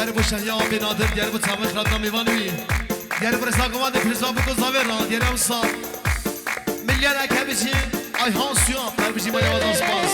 دیگر بو شهیا بنادر دیگر بو تامه خرادنا میوانوی دیگر بو رزاقوان پرزا بو زاویران دیگر هم صاحب ملیار اکبیجی آیهان سیاه پر بجی مالی وادان سپاس